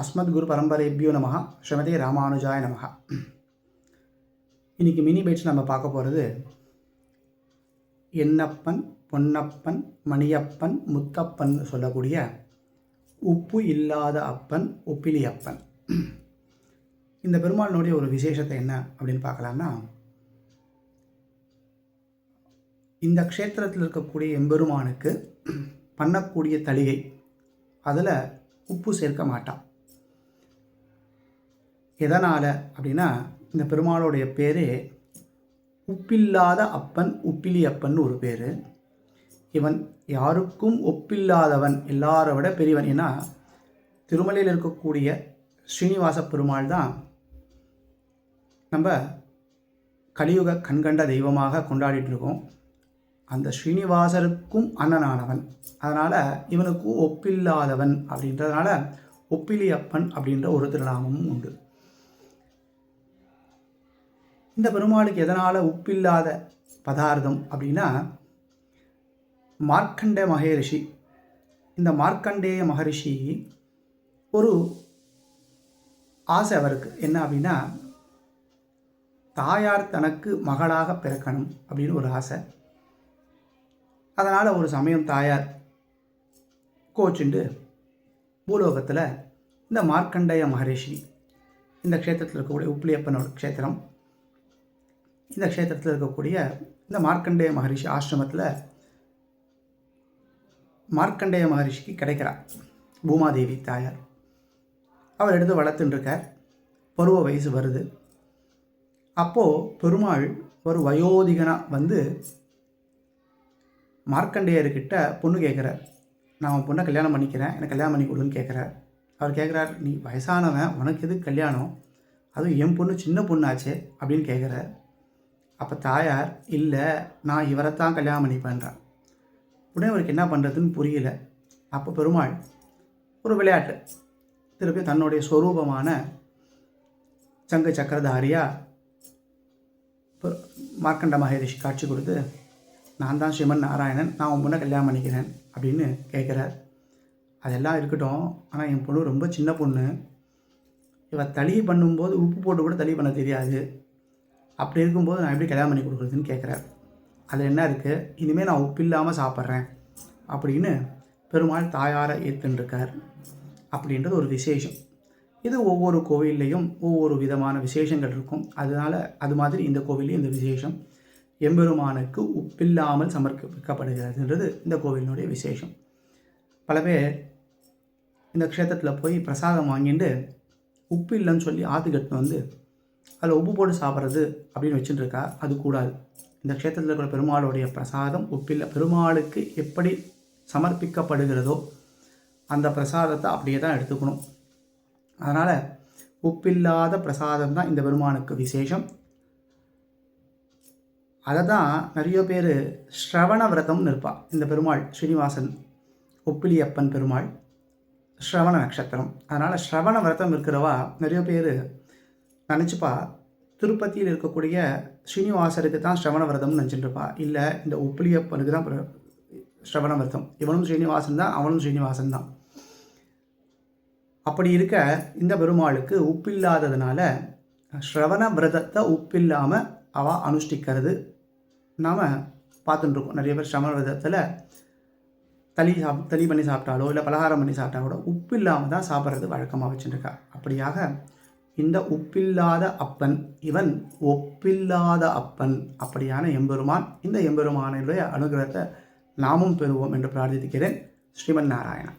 அஸ்மத் குரு பரம்பரைபியோ நமஹ. ஸ்ரீமதே ராமானுஜாய நமஹ. இன்றைக்கி மினி பைட்ஸ் நம்ம பார்க்க போகிறது என்னப்பன், பொன்னப்பன், மணியப்பன், முத்தப்பன் சொல்லக்கூடிய உப்பு இல்லாத அப்பன், உப்பிலி அப்பன். இந்த பெருமாளினுடைய ஒரு விசேஷத்தை என்ன அப்படின்னு பார்க்கலாம்னா, இந்த க்ஷேத்திரத்தில் இருக்கக்கூடிய எம்பெருமானுக்கு பண்ணக்கூடிய தளிகை அதில் உப்பு சேர்க்க மாட்டான். எதனால் அப்படின்னா, இந்த பெருமாளுடைய பேரே உப்பில்லாத அப்பன், உப்பிலி அப்பன் ஒரு பேர். இவன் யாருக்கும் ஒப்பில்லாதவன், எல்லாரை விட பெரியவன். ஏன்னா திருமலையில் இருக்கக்கூடிய ஸ்ரீனிவாச பெருமாள் தான் நம்ம கலியுக கண்கண்ட தெய்வமாக கொண்டாடிட்டு இருக்கோம். அந்த ஸ்ரீனிவாசருக்கும் அண்ணனானவன். அதனால் இவனுக்கு ஒப்பில்லாதவன் அப்படின்றதுனால ஒப்பிலி அப்பன் அப்படின்ற ஒரு திருநாமமும் உண்டு. இந்த பெருமாளுக்கு எதனால் உப்பில்லாத பதார்த்தம் அப்படின்னா, மார்க்கண்ட மகரிஷி, இந்த மார்க்கண்டேய மகரிஷி ஒரு ஆசை அவருக்கு. என்ன அப்படின்னா, தாயார் தனக்கு மகளாக பிறக்கணும் அப்படின்னு ஒரு ஆசை. அதனால் ஒரு சமயம் தாயார் கோச்சுண்டு பூலோகத்தில் இந்த மார்க்கண்டேய மகரிஷி, இந்த க்ஷேத்திரத்தில் இருக்கக்கூடிய உப்பிலியப்பனோட க்ஷேத்திரம், இந்த க்ஷேத்திரத்தில் இருக்கக்கூடிய இந்த மார்க்கண்டேய மகரிஷி ஆசிரமத்தில் மார்க்கண்டேய மகரிஷிக்கு கிடைக்கிறார் பூமாதேவி தாயார். அவர் எடுத்து வளர்த்துட்டுருக்கார். பருவ வயசு வருது. அப்போது பெருமாள் ஒரு வயோதிகனாக வந்து மார்க்கண்டேயர்கிட்ட பொண்ணு கேட்குறார். நான் அவன் பொண்ணை கல்யாணம் பண்ணிக்கிறேன், எனக்கு கல்யாணம் பண்ணி கொடுன்னு கேட்குறார். அவர் கேட்குறார், நீ வயசானவன், உனக்கு எது கல்யாணம், அதுவும் என் பொண்ணு சின்ன பொண்ணாச்சே அப்படின்னு கேட்குறார். அப்போ தாயார், இல்லை நான் இவரைத்தான் கல்யாணம் பண்ணிப்பேன்றான். உடனே அவருக்கு என்ன பண்ணுறதுன்னு புரியல. அப்போ பெருமாள் ஒரு விளையாட்டு, திருப்பி தன்னுடைய ஸ்வரூபமான சங்கு சக்கரதாரியாக மார்க்கண்ட மகரிஷி காட்சி கொடுத்து, நான் தான் ஸ்ரீமன் நாராயணன், நான் உன் பொண்ணை கல்யாணம் பண்ணிக்கிறேன் அப்படின்னு கேட்குறார். அதெல்லாம் இருக்கட்டும், ஆனால் என் பொண்ணு ரொம்ப சின்ன பொண்ணு, இவள் தளி பண்ணும்போது உப்பு போட்டு கூட தளி பண்ண தெரியாது, அப்படி இருக்கும்போது நான் எப்படி கல்யாணம் பண்ணி கொடுக்குறதுன்னு கேட்குறார். அதில் என்ன இருக்குது, இனிமேல் நான் உப்பு இல்லாமல் சாப்பிட்றேன் அப்படின்னு பெருமாள் தாயாரை ஏற்றுருக்கார் அப்படின்றது ஒரு விசேஷம். இது ஒவ்வொரு கோவில்லையும் ஒவ்வொரு விதமான விசேஷங்கள் இருக்கும். அதனால் அது மாதிரி இந்த கோவிலையும் இந்த விசேஷம் எம்பெருமானுக்கு உப்பில்லாமல் சமர்ப்பிக்கப்படுகிறதுன்றது இந்த கோவிலினுடைய விசேஷம். பல பேர் இந்த க்ஷேத்திரத்தில் போய் பிரசாதம் வாங்கிட்டு உப்பு இல்லைன்னு சொல்லி ஆற்றுக்கட்டுன்னு வந்து அதில் உப்பு போட்டு சாப்பிட்றது அப்படின்னு வச்சுட்டு இருக்கா. அது கூடாது. இந்த க்ஷேத்திரத்தில் இருக்கிற பெருமாளுடைய பிரசாதம் உப்பில்லை. பெருமாளுக்கு எப்படி சமர்ப்பிக்கப்படுகிறதோ அந்த பிரசாதத்தை அப்படியே தான் எடுத்துக்கணும். அதனால் உப்பில்லாத பிரசாதம் தான் இந்த பெருமானுக்கு விசேஷம். அதை தான் நிறைய பேர் ஸ்ரவண விரதம்னு இருப்பாள். இந்த பெருமாள் ஸ்ரீனிவாசன் உப்பிலியப்பன் பெருமாள் ஸ்ரவண நட்சத்திரம். அதனால் ஸ்ரவண விரதம் இருக்கிறவா நிறைய பேர் நினச்சிப்பா, திருப்பதியில் இருக்கக்கூடிய ஸ்ரீனிவாசருக்கு தான் ஸ்ரவண விரதம்னு நினச்சிட்டுருப்பா. இல்லை, இந்த உப்பிலியப்பனுக்கு தான் ஸ்ரவண விரதம். இவனும் ஸ்ரீனிவாசன் தான், அவனும் ஸ்ரீனிவாசன் தான். அப்படி இருக்க இந்த பெருமாளுக்கு உப்பில்லாததுனால ஸ்ரவண விரதத்தை உப்பில்லாமல் அவள் அனுஷ்டிக்கிறது நாம் பார்த்துட்டுருக்கோம். நிறைய பேர் ஸ்ரவண விரதத்தில் தளி பண்ணி சாப்பிட்டாலோ இல்லை பலகாரம் பண்ணி சாப்பிட்டா கூட உப்பு இல்லாமல் தான் சாப்பிட்றது வழக்கமாக வச்சுருக்கா. அப்படியாக இந்த உப்பில்லாத அப்பன், இவன் ஒப்பில்லாத அப்பன். அப்படியான எம்பெருமான். இந்த எம்பெருமானுடைய அனுகிரகத்தை நாமும் பெறுவோம் என்று பிரார்த்திக்கிறேன். ஸ்ரீமன் நாராயணா.